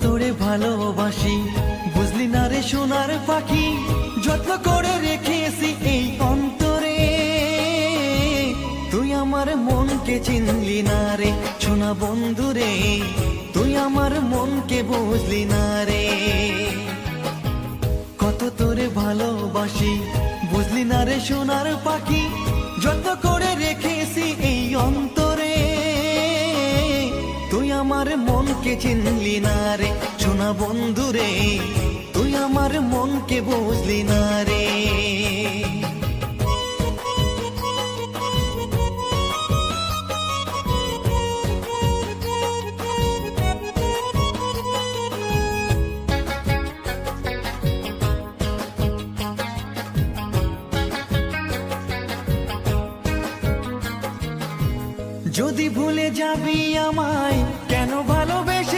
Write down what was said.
তোরে ভালোবাসি বুঝলি না রে সোনার পাখি, যত্ন করে রেখেছি এই অন্তরে। তুই আমার মনকে চিনলি না রে সোনা বন্ধু রে, তুই আমার মনকে বুঝলি না রে। কত তোরে ভালোবাসি বুঝলি না রে সোনার পাখি, যত্ন করে রেখেছি এই অন্তরে। তুই আমার মনকে চিনলি না রে সোনা বন্ধু রে, তুই আমার মনকে বুঝলি না রে। যদি ভুলে যাবি আমায়, কেন ভালোবেসে